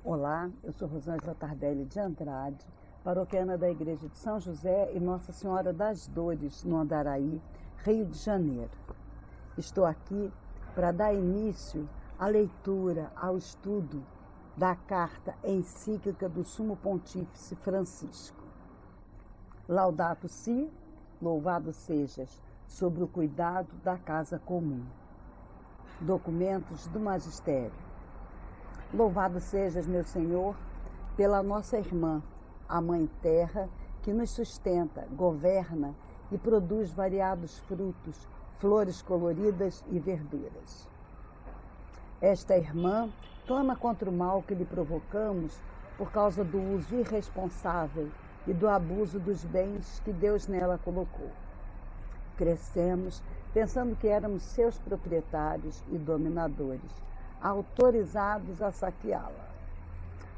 Olá, eu sou Rosângela Tardelli de Andrade, paroquiana da Igreja de São José e Nossa Senhora das Dores, no Andaraí, Rio de Janeiro. Estou aqui para dar início à leitura, ao estudo da carta encíclica do Sumo Pontífice Francisco. Laudato Si, louvado sejas, sobre o cuidado da casa comum. Documentos do Magistério. Louvado sejas, meu Senhor, pela nossa irmã, a Mãe Terra, que nos sustenta, governa e produz variados frutos, flores coloridas e verduras. Esta irmã clama contra o mal que lhe provocamos por causa do uso irresponsável e do abuso dos bens que Deus nela colocou. Crescemos pensando que éramos seus proprietários e dominadores, autorizados a saqueá-la.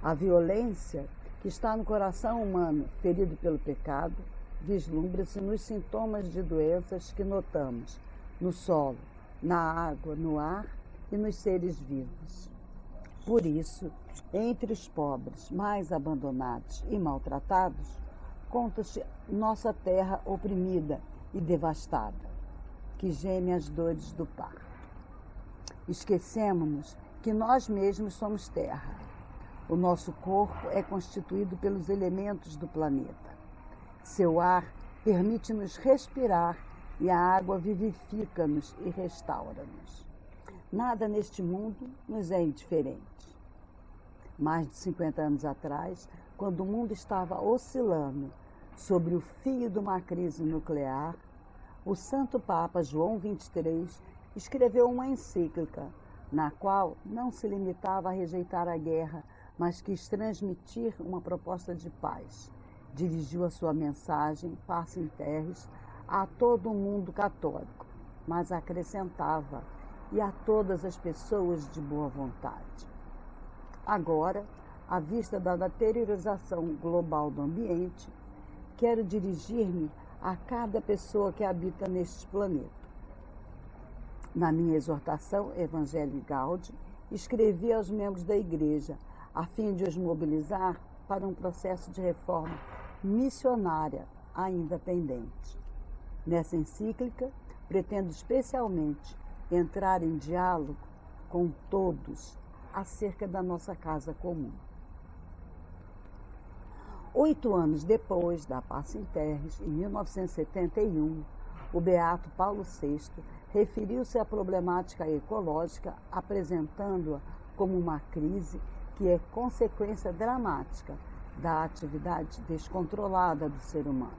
A violência que está no coração humano, ferido pelo pecado, vislumbra-se nos sintomas de doenças que notamos no solo, na água, no ar e nos seres vivos. Por isso, entre os pobres mais abandonados e maltratados, conta-se nossa terra oprimida e devastada, que geme as dores do parto. Esquecemos-nos que nós mesmos somos terra. O nosso corpo é constituído pelos elementos do planeta. Seu ar permite-nos respirar e a água vivifica-nos e restaura-nos. Nada neste mundo nos é indiferente. Mais de 50 anos atrás, quando o mundo estava oscilando sobre o fio de uma crise nuclear, o Santo Papa João XXIII escreveu uma encíclica, na qual não se limitava a rejeitar a guerra, mas quis transmitir uma proposta de paz. Dirigiu a sua mensagem, Pacem Terris, a todo o mundo católico, mas acrescentava, e a todas as pessoas de boa vontade. Agora, à vista da deteriorização global do ambiente, quero dirigir-me a cada pessoa que habita neste planeta. Na minha exortação Evangelii Gaudium, escrevi aos membros da Igreja, a fim de os mobilizar para um processo de reforma missionária ainda pendente. Nessa encíclica, pretendo especialmente entrar em diálogo com todos acerca da nossa casa comum. 8 anos depois da Pacem Terris, em 1971, o beato Paulo VI referiu-se à problemática ecológica, apresentando-a como uma crise que é consequência dramática da atividade descontrolada do ser humano.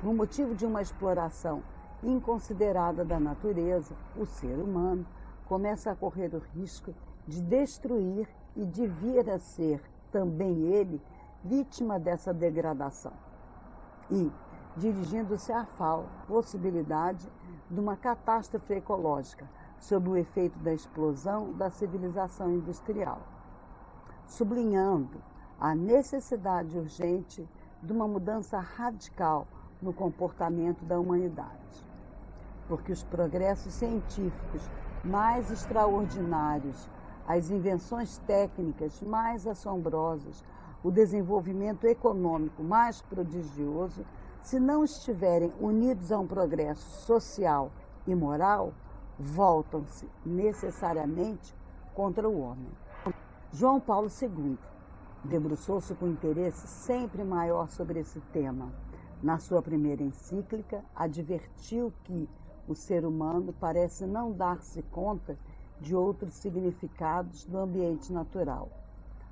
Por motivo de uma exploração inconsiderada da natureza, o ser humano começa a correr o risco de destruir e de vir a ser, também ele, vítima dessa degradação. E, dirigindo-se à possibilidade de uma catástrofe ecológica sob o efeito da explosão da civilização industrial, sublinhando a necessidade urgente de uma mudança radical no comportamento da humanidade. Porque os progressos científicos mais extraordinários, as invenções técnicas mais assombrosas, o desenvolvimento econômico mais prodigioso, se não estiverem unidos a um progresso social e moral, voltam-se necessariamente contra o homem. João Paulo II debruçou-se com interesse sempre maior sobre esse tema. Na sua primeira encíclica, advertiu que o ser humano parece não dar-se conta de outros significados do ambiente natural,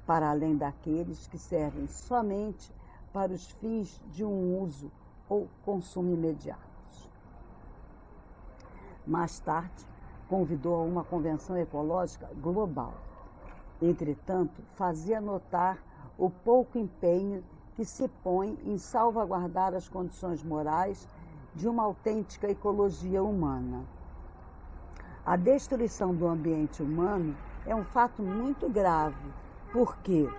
para além daqueles que servem somente para os fins de um uso ou consumo imediatos. Mais tarde, convidou a uma convenção ecológica global. Entretanto, fazia notar o pouco empenho que se põe em salvaguardar as condições morais de uma autêntica ecologia humana. A destruição do ambiente humano é um fato muito grave, porque,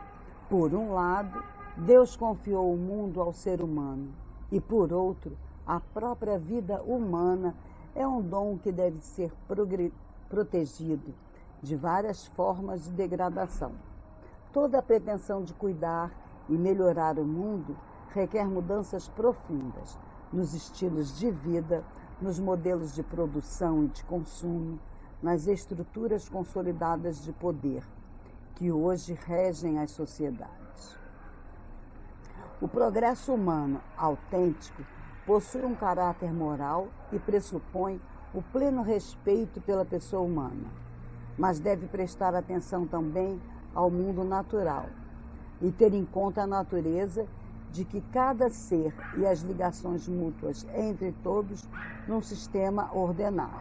por um lado, Deus confiou o mundo ao ser humano e, por outro, a própria vida humana é um dom que deve ser protegido de várias formas de degradação. Toda a pretensão de cuidar e melhorar o mundo requer mudanças profundas nos estilos de vida, nos modelos de produção e de consumo, nas estruturas consolidadas de poder, que hoje regem as sociedades. O progresso humano autêntico possui um caráter moral e pressupõe o pleno respeito pela pessoa humana, mas deve prestar atenção também ao mundo natural e ter em conta a natureza de que cada ser e as ligações mútuas entre todos num sistema ordenado.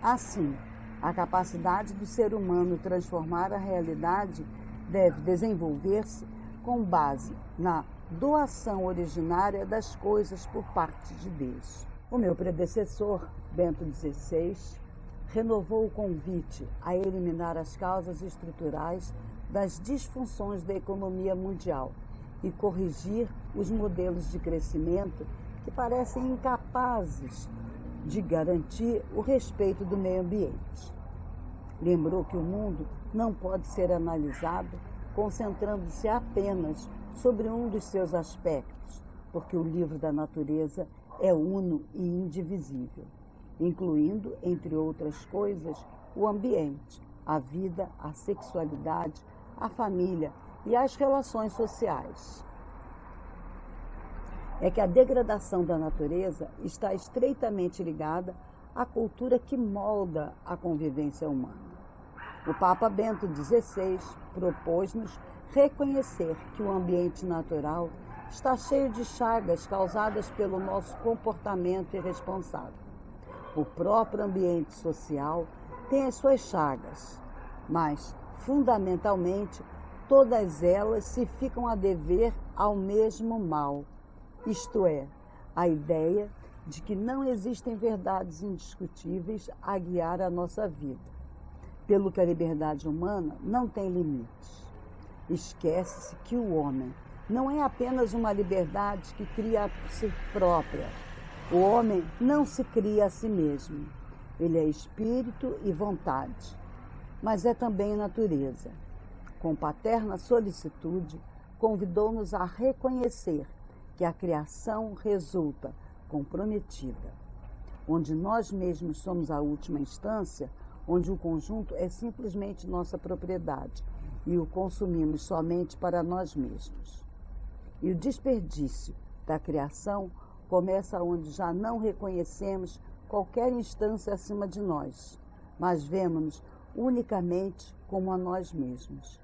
Assim, a capacidade do ser humano transformar a realidade deve desenvolver-se com base na doação originária das coisas por parte de Deus. O meu predecessor, Bento XVI, renovou o convite a eliminar as causas estruturais das disfunções da economia mundial e corrigir os modelos de crescimento que parecem incapazes de garantir o respeito do meio ambiente. Lembrou que o mundo não pode ser analisado concentrando-se apenas sobre um dos seus aspectos, porque o livro da natureza é uno e indivisível, incluindo, entre outras coisas, o ambiente, a vida, a sexualidade, a família e as relações sociais. É que a degradação da natureza está estreitamente ligada à cultura que molda a convivência humana. O Papa Bento XVI propôs-nos reconhecer que o ambiente natural está cheio de chagas causadas pelo nosso comportamento irresponsável. O próprio ambiente social tem as suas chagas, mas, fundamentalmente, todas elas se ficam a dever ao mesmo mal, isto é, a ideia de que não existem verdades indiscutíveis a guiar a nossa vida, pelo que a liberdade humana não tem limites. Esquece-se que o homem não é apenas uma liberdade que cria a si própria. O homem não se cria a si mesmo. Ele é espírito e vontade, mas é também natureza. Com paterna solicitude, convidou-nos a reconhecer que a criação resulta comprometida, onde nós mesmos somos a última instância, onde o conjunto é simplesmente nossa propriedade e o consumimos somente para nós mesmos. E o desperdício da criação começa onde já não reconhecemos qualquer instância acima de nós, mas vemos-nos unicamente como a nós mesmos.